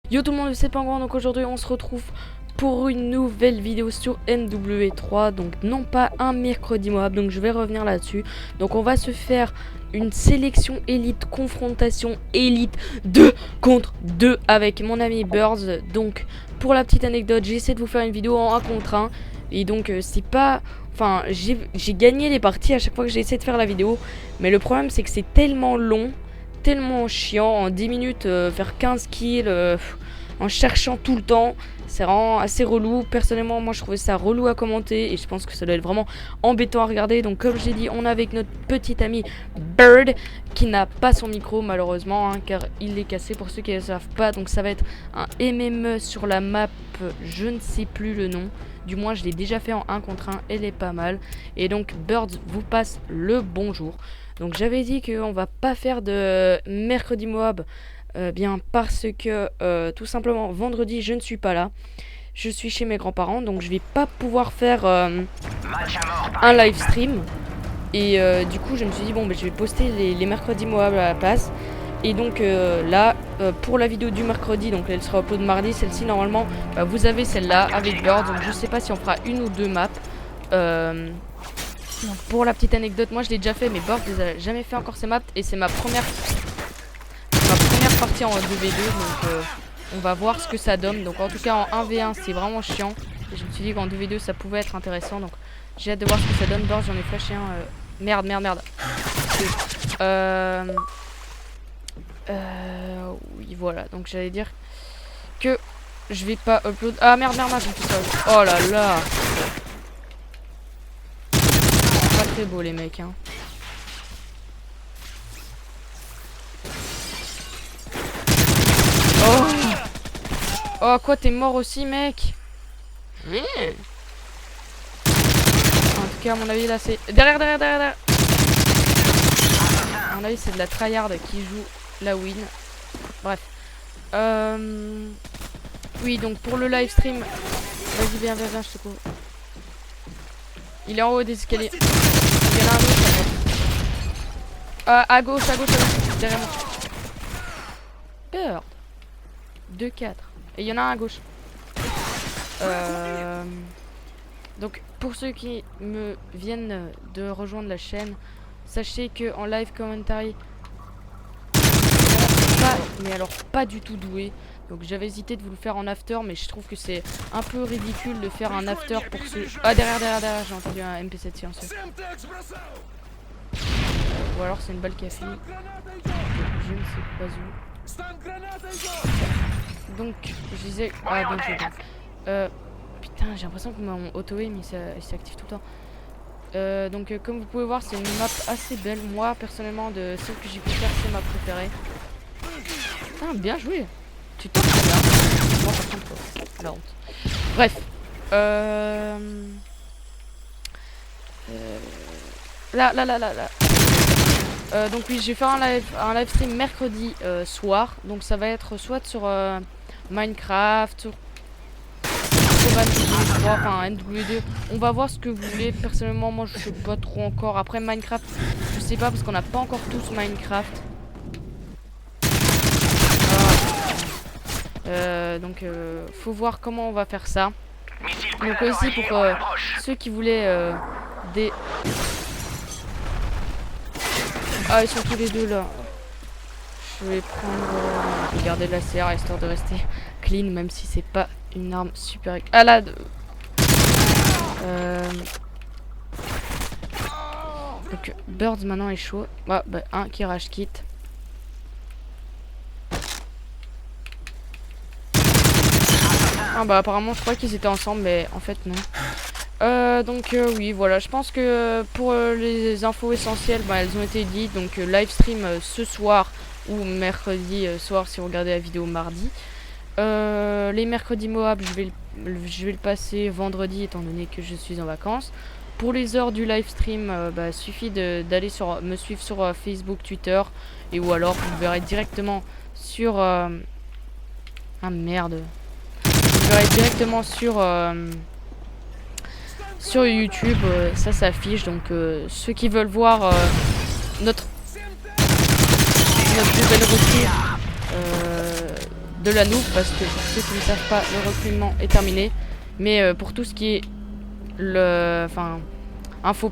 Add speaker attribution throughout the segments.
Speaker 1: Yo tout le monde, c'est Pingouin, donc aujourd'hui on se retrouve pour une nouvelle vidéo sur MW3, donc non pas un mercredi moab, donc je vais revenir là-dessus. Donc on va se faire une sélection élite, confrontation élite 2 contre 2 avec mon ami Birds. Donc pour la petite anecdote, j'essaie de vous faire une vidéo en 1 contre 1 et donc c'est pas... Enfin, j'ai gagné les parties à chaque fois que j'ai essayé de faire la vidéo, mais le problème c'est que c'est tellement long, tellement chiant, en 10 minutes faire 15 kills en cherchant tout le temps, c'est vraiment assez relou. Personnellement moi je trouvais ça relou à commenter et je pense que ça doit être vraiment embêtant à regarder. Donc comme j'ai dit, on est avec notre petit ami Bird qui n'a pas son micro malheureusement hein, car il est cassé pour ceux qui ne le savent pas. Donc ça va être un MME sur la map, je ne sais plus le nom. Du moins je l'ai déjà fait en 1 contre 1, elle est pas mal. Et donc Birds vous passe le bonjour. Donc j'avais dit qu'on va pas faire de mercredi moab, bien parce que tout simplement vendredi je ne suis pas là. Je suis chez mes grands-parents, donc je vais pas pouvoir faire un live stream. Et du coup je me suis dit bon je vais poster les mercredis moab à la place. Et donc là pour la vidéo du mercredi, donc elle sera upload mardi, celle-ci normalement vous avez celle-là avec Bird. Donc je sais pas si on fera une ou deux maps. Donc pour la petite anecdote, moi je l'ai déjà fait, mais Bird les a jamais fait encore ces maps et c'est ma première partie en 2v2, donc on va voir ce que ça donne. Donc en tout cas en 1v1 c'est vraiment chiant et je me suis dit qu'en 2v2 ça pouvait être intéressant, donc j'ai hâte de voir ce que ça donne. Bird, j'en ai flashé un, merde. Oui voilà, donc j'allais dire que je vais pas upload. Ah merde, j'ai fait ça. Oh là là, pas très beau les mecs hein. Oh quoi, t'es mort aussi mec. En tout cas à mon avis là c'est... Derrière. À mon avis c'est de la tryhard qui joue la win. Bref. Oui donc pour le live stream, vas-y viens je te couvre. Il est en haut des escaliers. Il y en a un autre à gauche, derrière moi. Bird 2-4. Et il y en a un à gauche. Donc pour ceux qui me viennent de rejoindre la chaîne, sachez que en live commentary, mais alors pas du tout doué. Donc j'avais hésité de vous le faire en after, mais je trouve que c'est un peu ridicule de faire un after pour ceux... Ah derrière, j'ai entendu un MP7 silencieux. Ou alors c'est une balle qui a fini. Je ne sais pas où. Donc je disais... Ah donc putain, j'ai l'impression que mon auto-aim il s'active tout le temps. Donc comme vous pouvez voir c'est une map assez belle. Moi personnellement de celle que j'ai pu faire c'est ma préférée. Putain bien joué. Tu t'en fais bien. Moi par contre la honte. Bref. Là. Donc oui je vais faire un live stream mercredi soir. Donc ça va être soit sur Minecraft, sur MW3, enfin MW2, on va voir ce que vous voulez. Personnellement moi je sais pas trop encore. Après Minecraft je sais pas parce qu'on n'a pas encore tous Minecraft. Donc faut voir comment on va faire ça. Donc aussi pour ceux qui voulaient des... Ah ils sont tous les deux là. Je vais prendre... garder la CR histoire de rester clean même si c'est pas une arme super... Ah là Donc Birds maintenant est chaud. Ah, bah, un qui rage quitte. Ah bah apparemment je crois qu'ils étaient ensemble mais en fait non. Donc oui voilà, je pense que pour les infos essentielles elles ont été dites. Donc live stream ce soir ou mercredi soir si vous regardez la vidéo mardi. Les mercredis moab je vais le passer vendredi étant donné que je suis en vacances. Pour les heures du live stream suffit d'aller me suivre sur Facebook, Twitter et ou alors vous verrez directement sur ah merde, vous verrez directement sur YouTube, ça s'affiche. Donc ceux qui veulent voir notre nouvelle recrue de la noob, parce que pour ceux qui ne savent pas, le recrutement est terminé. Mais pour tout ce qui est info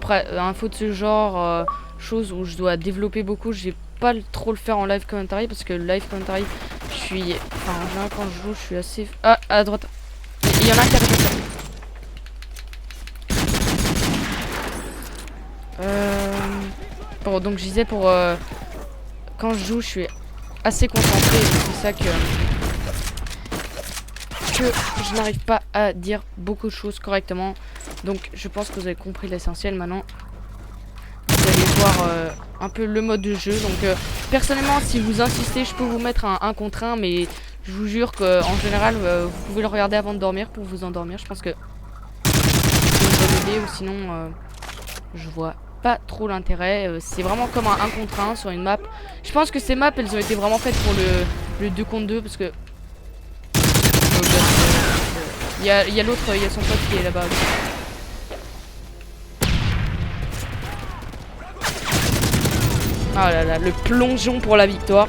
Speaker 1: de ce genre, choses où je dois développer beaucoup, je vais pas trop le faire en live commentary, parce que le live commentary, en général quand je joue, je suis assez... Ah, à droite. Il y en a un qui a fait ça. Bon, donc je disais quand je joue, je suis assez concentré, et c'est ça que je n'arrive pas à dire beaucoup de choses correctement. Donc je pense que vous avez compris l'essentiel. Maintenant vous allez voir un peu le mode de jeu. Donc personnellement, si vous insistez, je peux vous mettre un 1 contre 1, mais je vous jure qu'en général vous pouvez le regarder avant de dormir pour vous endormir. Je pense que c'est une bonne idée, ou sinon je vois pas trop l'intérêt. C'est vraiment comme un 1 contre 1 sur une map. Je pense que ces maps, elles ont été vraiment faites pour le 2 contre 2, parce que il y a l'autre, il y a son pote qui est là-bas. Ah là là, le plongeon pour la victoire.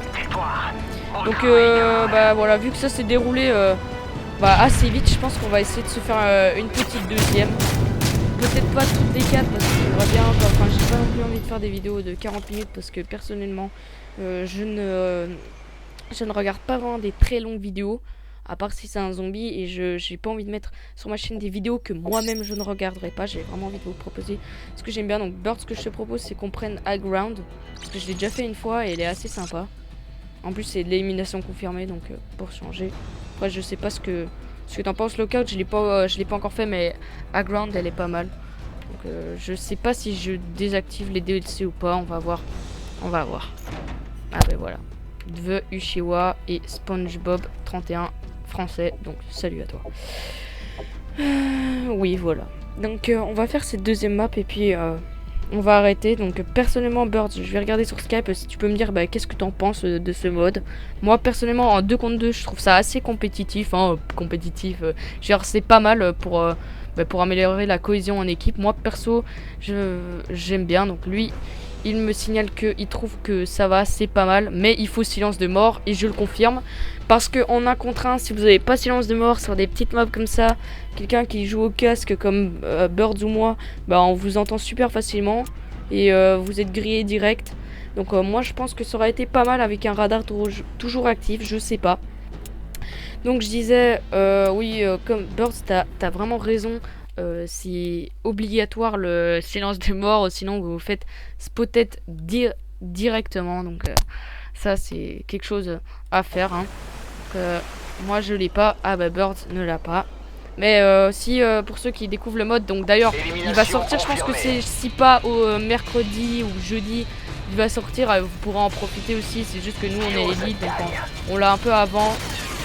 Speaker 1: Donc bah voilà, vu que ça s'est déroulé assez vite, je pense qu'on va essayer de se faire une petite deuxième. Peut-être pas toutes les 4, parce que j'aimerais bien, j'ai pas non plus envie de faire des vidéos de 40 minutes, parce que personnellement je ne regarde pas vraiment des très longues vidéos, à part si c'est un zombie, et j'ai pas envie de mettre sur ma chaîne des vidéos que moi-même je ne regarderai pas. J'ai vraiment envie de vous proposer ce que j'aime bien. Donc Bird, ce que je te propose, c'est qu'on prenne High Ground, parce que je l'ai déjà fait une fois et elle est assez sympa. En plus c'est de l'élimination confirmée, donc pour changer. Après je sais pas ce que t'en penses. Lockout, je l'ai pas encore fait, mais High Ground elle est pas mal. Donc je sais pas si je désactive les DLC ou pas, on va voir. Ah ben voilà, The Uchiwa et SpongeBob 31 français, donc salut à toi. Oui, voilà. Donc on va faire cette deuxième map et puis on va arrêter. Donc personnellement, Bird, je vais regarder sur Skype si tu peux me dire qu'est-ce que t'en penses de ce mode. Moi personnellement, en 2 contre 2, je trouve ça assez compétitif. Genre c'est pas mal pour améliorer la cohésion en équipe. Moi perso, j'aime bien. Donc lui, il me signale qu'il trouve que ça va, c'est pas mal, mais il faut silence de mort, et je le confirme. Parce qu'en 1 contre 1, si vous n'avez pas silence de mort sur des petites mobs comme ça, quelqu'un qui joue au casque comme Birds ou moi, on vous entend super facilement, et vous êtes grillé direct. Donc moi je pense que ça aurait été pas mal avec un radar toujours actif, je sais pas. Donc je disais, oui, comme Birds, t'as vraiment raison. C'est obligatoire le silence de mort, sinon vous vous faites spotted directement. Donc ça c'est quelque chose à faire, hein. Moi je l'ai pas. Ah bah Bird ne l'a pas. Mais si pour ceux qui découvrent le mode, donc d'ailleurs il va sortir, je pense que c'est si pas au mercredi ou jeudi, il va sortir, vous pourrez en profiter aussi. C'est juste que nous on est élite, donc on l'a un peu avant.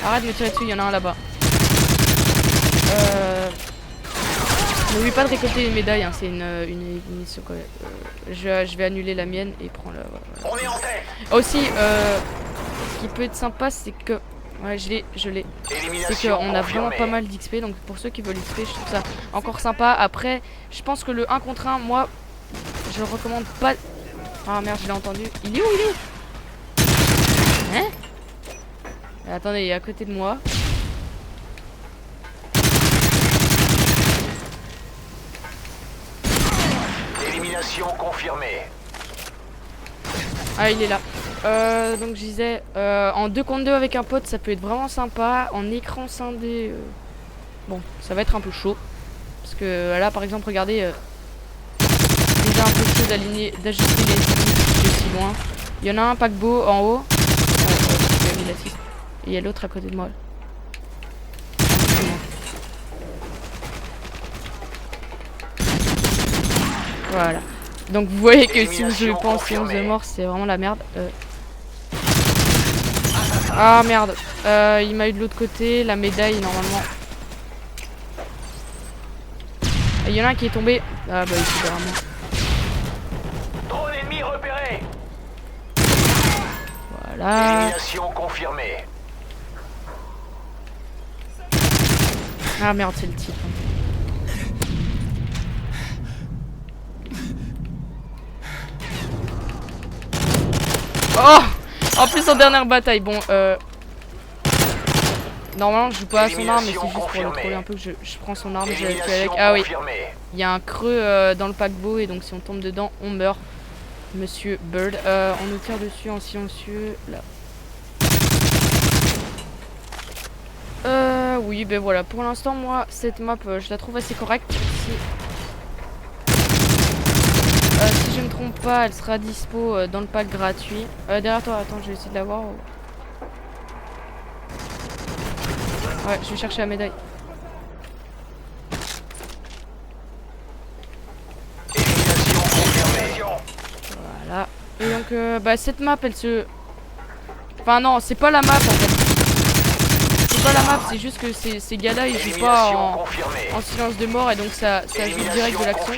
Speaker 1: Arrête de me tirer dessus, il y en a un là-bas. N'oublie pas de récolter les médailles, hein, c'est une mission quoi. Je vais annuler la mienne et prends la. Voilà. Aussi, ce qui peut être sympa, c'est que. Ouais, je l'ai. C'est qu'on a vraiment pas mal d'XP, donc pour ceux qui veulent XP, je trouve ça encore sympa. Après, je pense que le 1 contre 1, moi, je le recommande pas. Ah merde, je l'ai entendu. Il est où? Hein? Attendez, il est à côté de moi.
Speaker 2: Confirmé.
Speaker 1: Ah, il est là. Donc je disais, en 2 contre 2 avec un pote, ça peut être vraiment sympa. En écran scindé, bon, ça va être un peu chaud. Parce que là, par exemple, regardez, déjà un peu chaud d'ajuster les ennemis de si loin. Il y en a un paquebot en haut. Et il y a l'autre à côté de moi. Voilà. Donc vous voyez que si je pense silence de mort, c'est vraiment la merde. Ah merde. Il m'a eu de l'autre côté, la médaille normalement. Il y en a un qui est tombé. Ah bah il est vraiment.
Speaker 2: Drone ennemi repéré.
Speaker 1: Voilà.
Speaker 2: Élimination confirmée.
Speaker 1: Ah merde, c'est le type. Oh! En plus en dernière bataille, bon Normalement je joue pas à son arme, mais c'est juste pour le troller un peu que je prends son arme, je la tue avec. Ah oui, il y a un creux dans le paquebot et donc si on tombe dedans, on meurt. Monsieur Bird, on nous tire dessus en silencieux, là. Oui, ben voilà, pour l'instant, moi, cette map, je la trouve assez correcte. Si je ne me trompe pas, elle sera dispo dans le pack gratuit. Derrière toi, attends, je vais essayer de la voir. Ouais, je vais chercher la médaille. Voilà. Et donc, bah, cette map, elle se... Enfin, non, c'est pas la map, en fait. C'est pas la map, c'est juste que ces gars-là, ils jouent pas en silence de mort, et donc ça joue direct de l'action.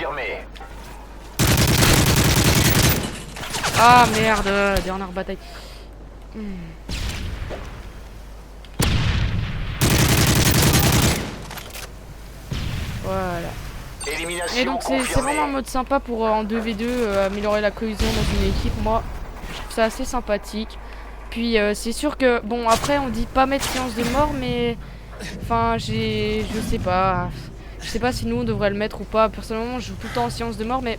Speaker 1: Ah, merde, dernière bataille. Voilà. Et donc c'est vraiment un mode sympa pour en 2v2 améliorer la cohésion dans une équipe. Moi je trouve ça assez sympathique. Puis c'est sûr que bon, après on dit pas mettre silence de mort, mais enfin je sais pas si nous on devrait le mettre ou pas. Personnellement je joue tout le temps en silence de mort, mais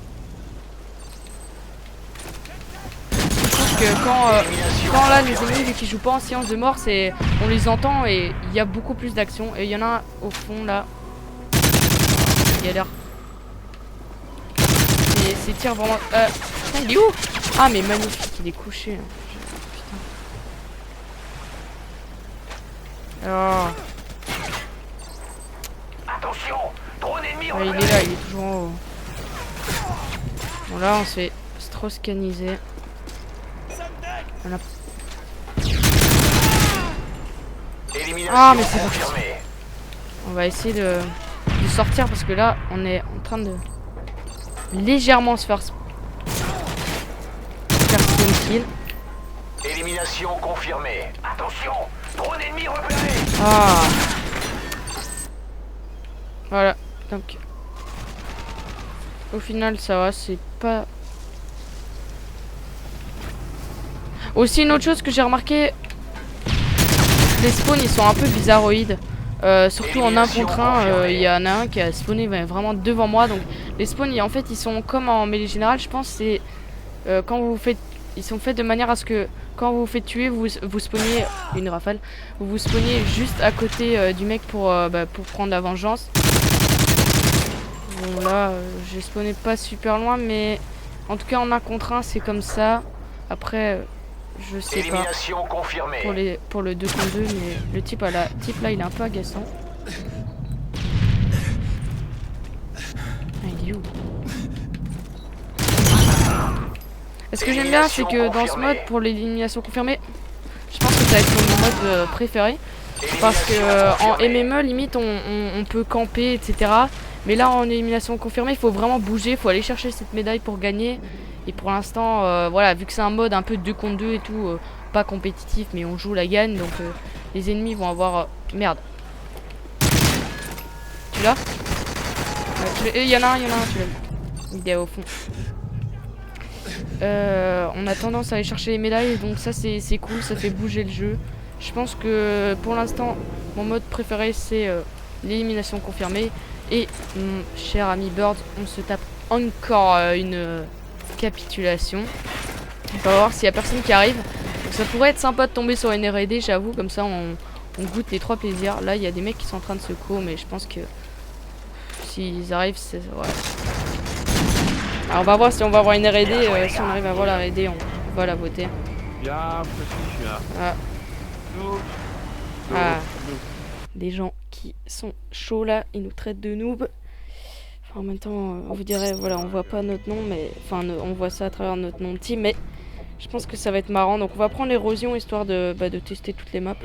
Speaker 1: je trouve que quand là les ennemis qui jouent pas en silence de mort, c'est on les entend et il y a beaucoup plus d'action. Et il y en a un au fond là. Galère. Et ces tirs vraiment. Putain, il est où? Ah, mais magnifique, il est couché. Putain. Alors.
Speaker 2: Attention, drone ennemi.
Speaker 1: Ouais, il est là, il est toujours en haut. Bon, là, on se fait strauss-caniser. Voilà. Ah, mais c'est parti. On va essayer de sortir parce que là, on est en train de légèrement se faire spawn kill.
Speaker 2: Élimination confirmée. Attention, drone ennemi repéré.
Speaker 1: Ah. Voilà, donc au final ça va, c'est pas... Aussi une autre chose que j'ai remarqué, les spawns ils sont un peu bizarroïdes. Surtout en 1 contre 1, il y en a un qui a spawné vraiment devant moi. Donc les spawns en fait ils sont comme en mêlée générale, je pense. C'est quand vous faites, ils sont faits de manière à ce que quand vous vous faites tuer, vous spawnez une rafale, vous spawnez juste à côté du mec pour prendre la vengeance. Bon là j'ai spawné pas super loin, mais en tout cas en 1 contre 1 c'est comme ça. Après je sais pas pour le 2 contre 2, mais le type là il est un peu agaçant. Ah, il est où? Et ce que j'aime bien, c'est que dans ce mode, pour l'élimination confirmée, je pense que ça va être mon mode préféré. Parce que en MME, limite, on peut camper, etc. Mais là, en élimination confirmée, il faut vraiment bouger, il faut aller chercher cette médaille pour gagner. Et pour l'instant, voilà, vu que c'est un mode un peu 2 contre 2 et tout, pas compétitif, mais on joue la gagne, donc les ennemis vont avoir... Merde. Tu l'as? Il y en a un, tu l'as. Il est au fond. On a tendance à aller chercher les médailles, donc ça c'est cool, ça fait bouger le jeu. Je pense que pour l'instant, mon mode préféré c'est l'élimination confirmée. Et mon cher ami Bird, on se tape encore une capitulation. On va voir s'il y a personne qui arrive. Donc ça pourrait être sympa de tomber sur une R&D, j'avoue, comme ça on goûte les 3 plaisirs. Là il y a des mecs qui sont en train de se co, mais je pense que s'ils arrivent, c'est... Ouais. Alors on va voir si on va avoir une R&D, si on arrive à avoir la R&D, on va la voter.
Speaker 3: Ja, precies, ja.
Speaker 1: Ah.
Speaker 3: Noob.
Speaker 1: Ah. Des gens qui sont chauds là, ils nous traitent de noob. Enfin, en même temps, on vous dirait, voilà, on voit pas notre nom, mais... Enfin, on voit ça à travers notre nom de team, mais... Je pense que ça va être marrant, donc on va prendre l'érosion histoire de tester toutes les maps.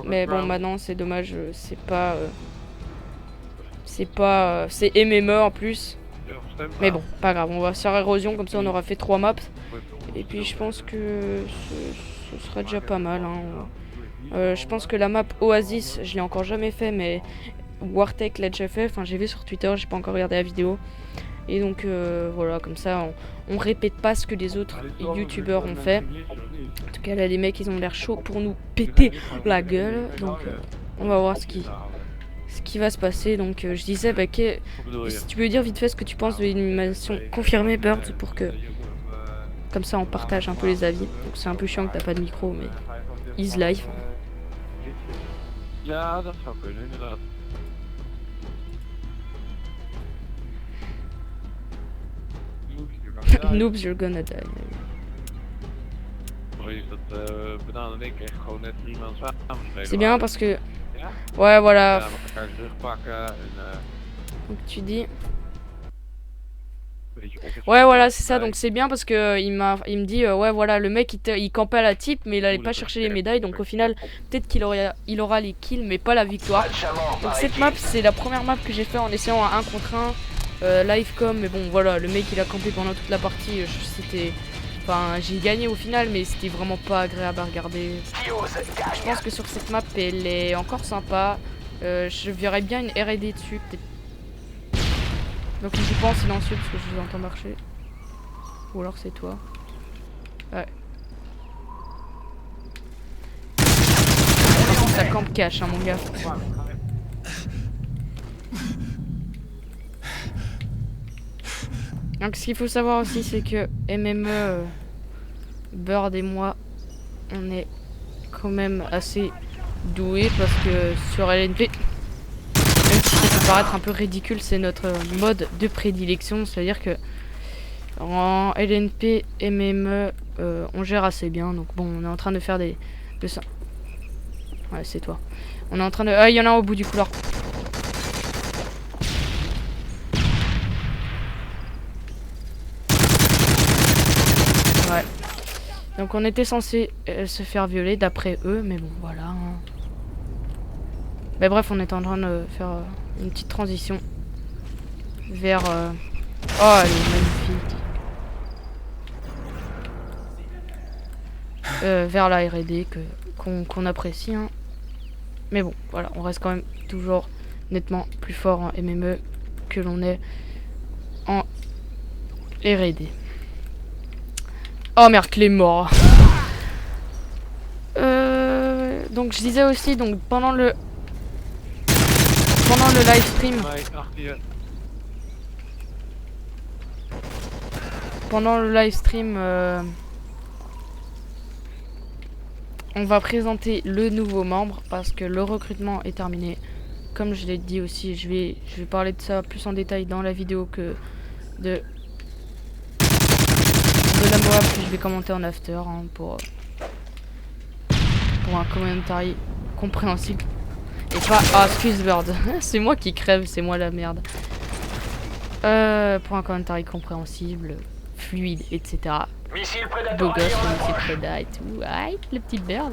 Speaker 1: Mais bon, maintenant c'est dommage, c'est pas... c'est MME en plus. Mais bon, pas grave, on va faire érosion, comme ça on aura fait 3 maps. Et puis je pense que ce sera déjà pas mal. Hein. Je pense que la map Oasis, je l'ai encore jamais fait, mais Wartech l'a déjà fait. Enfin, j'ai vu sur Twitter, j'ai pas encore regardé la vidéo. Et donc voilà, comme ça on répète pas ce que les autres youtubeurs ont fait. En tout cas là les mecs ils ont l'air chauds pour nous péter la gueule. Donc on va voir ce qui va se passer. Donc je disais si tu peux dire vite fait ce que tu penses de l'animation confirmée Bird pour que comme ça on partage un peu les avis. Donc c'est un peu chiant que t'as pas de micro mais is life.
Speaker 3: Ja, dat zou kunnen, inderdaad.
Speaker 1: Noobs, you're gonna die.
Speaker 3: Banaan en ik echt gewoon net 3 maanden samen spelen.
Speaker 1: C'est bien parce que...
Speaker 3: Ja?
Speaker 1: Ouais, voilà.
Speaker 3: Ja, met elkaar terugpakken en...
Speaker 1: Donc tu dis...
Speaker 3: beetje op.
Speaker 1: Ouais, voilà, c'est ça. Donc c'est bien parce que il me dit ouais, voilà, le mec il campait à la type, mais il allait pas chercher les médailles. Donc au final, peut-être qu'il aura les kills, mais pas la victoire. Donc cette map, c'est la première map que j'ai fait en essayant un 1 contre 1 livecom. Mais bon, voilà, le mec il a campé pendant toute la partie. C'était, enfin, j'ai gagné au final, mais c'était vraiment pas agréable à regarder. Je pense que sur cette map, elle est encore sympa. Je verrais bien une R&D dessus, peut-être. Donc je suis pas en silencieux parce que je vous entends marcher. Ou alors c'est toi. Ouais. Ça campe cache hein mon gars. Donc ce qu'il faut savoir aussi c'est que MME, Bird et moi, on est quand même assez doués parce que sur LNP, même si ça peut paraître un peu ridicule, c'est notre mode de prédilection. C'est-à-dire que en LNP, MME, on gère assez bien. Donc bon, on est en train de faire de ça. Ouais, c'est toi. On est en train de... Ah, il y en a un au bout du couloir. Ouais. Donc on était censé se faire violer d'après eux, mais bon, voilà. Hein. Mais bref, on est en train de faire une petite transition vers... Oh, elle est magnifique. Vers la R&D qu'on apprécie. Hein. Mais bon, voilà, on reste quand même toujours nettement plus fort en MME que l'on est en R&D. Oh merde, Clé mort. Donc je disais aussi, donc pendant le live stream, on va présenter le nouveau membre parce que le recrutement est terminé. Comme je l'ai dit aussi, je vais parler de ça plus en détail dans la vidéo que de la MOA, puis je vais commenter en after hein, pour un commentaire compréhensible. Et pas... Ah, excuse Bird. C'est moi qui crève, c'est moi la merde. Pour un commentaire compréhensible, fluide, etc. Beau gosse, le missile Preda et tout. Aïe, le petit Bird.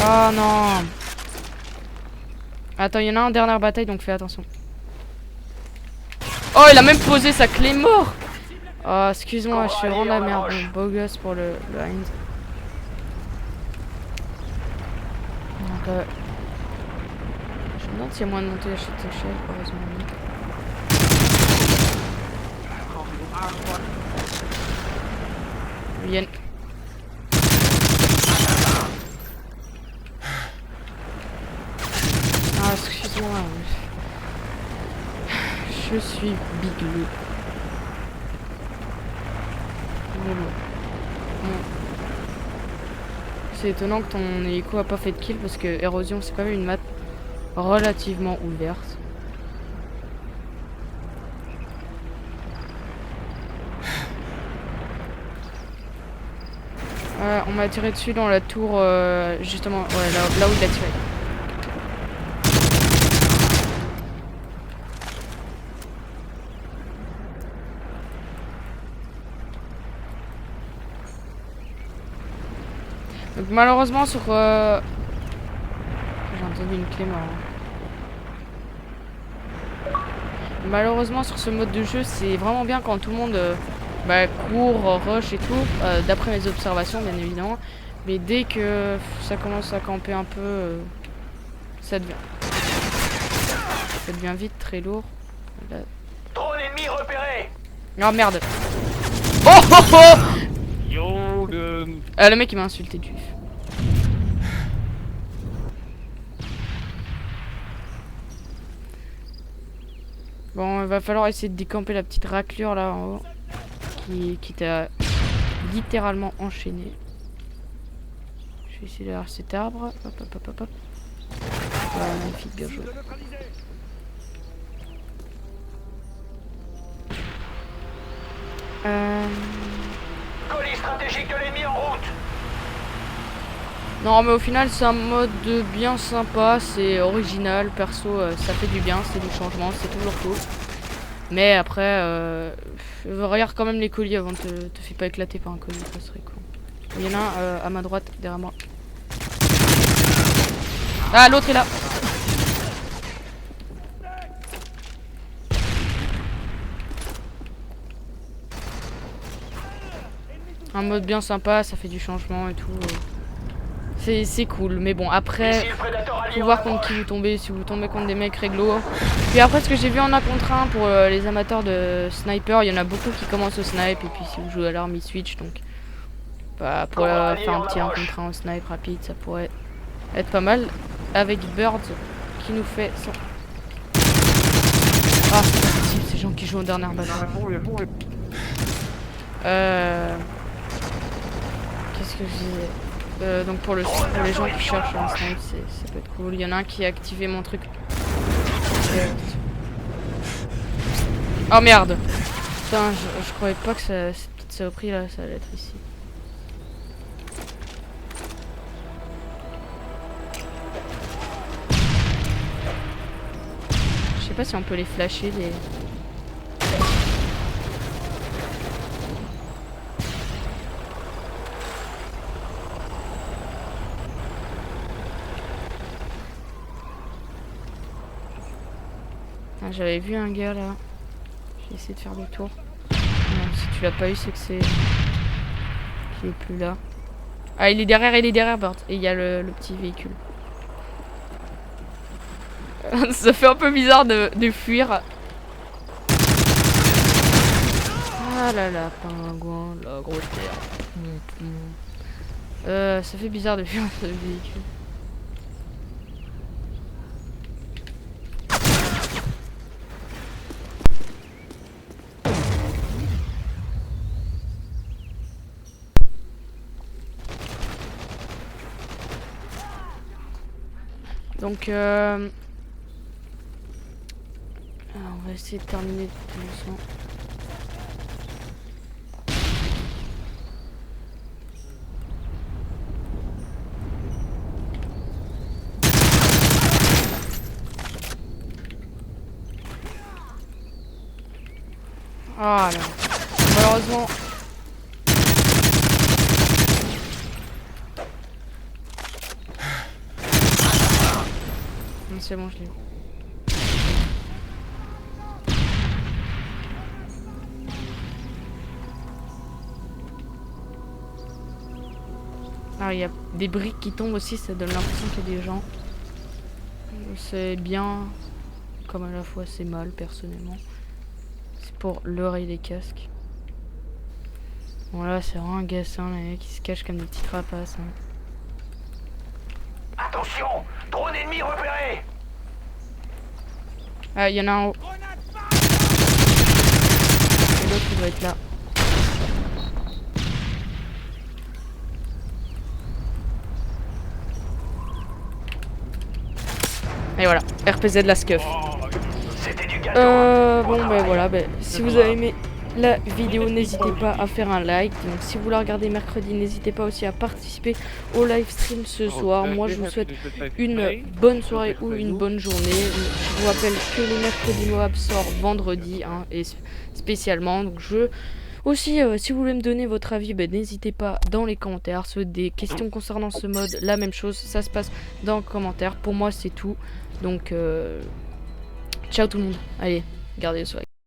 Speaker 1: Oh non. Attends, il y en a un dernière bataille, donc fais attention. Oh, il a même posé sa clé mort. Oh, excuse-moi, je suis vraiment la merde. Beau gosse pour le Heinz. Donc, je me demande s'il y a moyen de monter la chute d'échelle, heureusement. Vienne. Ah, excuse-moi. Je suis biglé. C'est étonnant que ton hélico a pas fait de kill parce que Érosion c'est quand même une map relativement ouverte. On m'a tiré dessus dans la tour justement, ouais, là où il a tiré. Donc malheureusement sur... J'ai entendu une clé mort. Malheureusement sur ce mode de jeu c'est vraiment bien quand tout le monde court, rush et tout, d'après mes observations bien évidemment. Mais dès que ça commence à camper un peu, ça devient vite très lourd. Là.
Speaker 2: Drone ennemi repéré.
Speaker 1: Oh merde. Oh oh oh.
Speaker 3: Joden.
Speaker 1: Le mec il m'a insulté de juif. Bon, il va falloir essayer de décamper la petite raclure là en haut. Qui t'a littéralement enchaîné. Je vais essayer d'avoir cet arbre. Hop hop hop hop hop. Voilà, magnifique, bien joué.
Speaker 2: Colis stratégique de l'ennemi en route.
Speaker 1: Non mais au final c'est un mode bien sympa, c'est original, perso ça fait du bien, c'est du changement, c'est toujours cool. Mais après, regarde quand même les colis avant de te fais pas éclater par un colis, ça serait cool. Il y en a un à ma droite, derrière moi. Ah l'autre est là. Un mode bien sympa, ça fait du changement et tout. C'est cool, mais bon après faut voir contre qui vous tombez, si vous tombez contre des mecs réglo. Puis après ce que j'ai vu en 1 contre 1 pour les amateurs de sniper, il y en a beaucoup qui commencent au snipe et puis si vous jouez à l'arme ils switch, donc bah, pour faire un petit 1 contre 1 au snipe rapide ça pourrait être pas mal. Avec Bird qui nous fait son... Ah c'est pas possible ces gens qui jouent en dernière balle. Qu'est-ce que je disais? Donc pour les gens qui cherchent un snipe, ça peut être cool. Il y en a un qui a activé mon truc. Oh merde! Putain, je croyais pas que cette petite saloperie là, ça allait être ici. Je sais pas si on peut les flasher les... J'avais vu un gars là. J'ai essayé de faire le tour. Non, si tu l'as pas eu, c'est que c'est... qu'il est plus là. Ah, il est derrière Bart. Et il y a le petit véhicule. Ça fait un peu bizarre de fuir. Ah là là, pingouin, la grosse terre. Ça fait bizarre de fuir ce véhicule. Donc, on va essayer de terminer tout doucement. Ah là, malheureusement. C'est bon, je l'ai eu. Ah, il y a des briques qui tombent aussi, ça donne l'impression qu'il y a des gens. C'est bien, comme à la fois c'est mal, personnellement. C'est pour l'oreille des casques. Bon là, c'est vraiment agaçant, les mecs qui se cachent comme des petites rapaces. Hein.
Speaker 2: Attention, drone ennemi repéré.
Speaker 1: Ah, il y en a un en haut. Et l'autre, il doit être là. Et voilà, RPZ la scuff.
Speaker 2: C'était du gâteau.
Speaker 1: Bon, ben voilà, si vous avez aimé la vidéo, n'hésitez pas à faire un like. Donc si vous la regardez mercredi, n'hésitez pas aussi à participer au live stream ce soir. Moi je vous souhaite une bonne soirée ou une bonne journée. Je vous rappelle que le mercredi Moab sort vendredi, hein, et spécialement. Donc aussi, si vous voulez me donner votre avis, n'hésitez pas dans les commentaires. Si vous avez des questions concernant ce mode, la même chose, ça se passe dans les commentaires. Pour moi c'est tout. Donc ciao tout le monde. Allez, gardez le soir.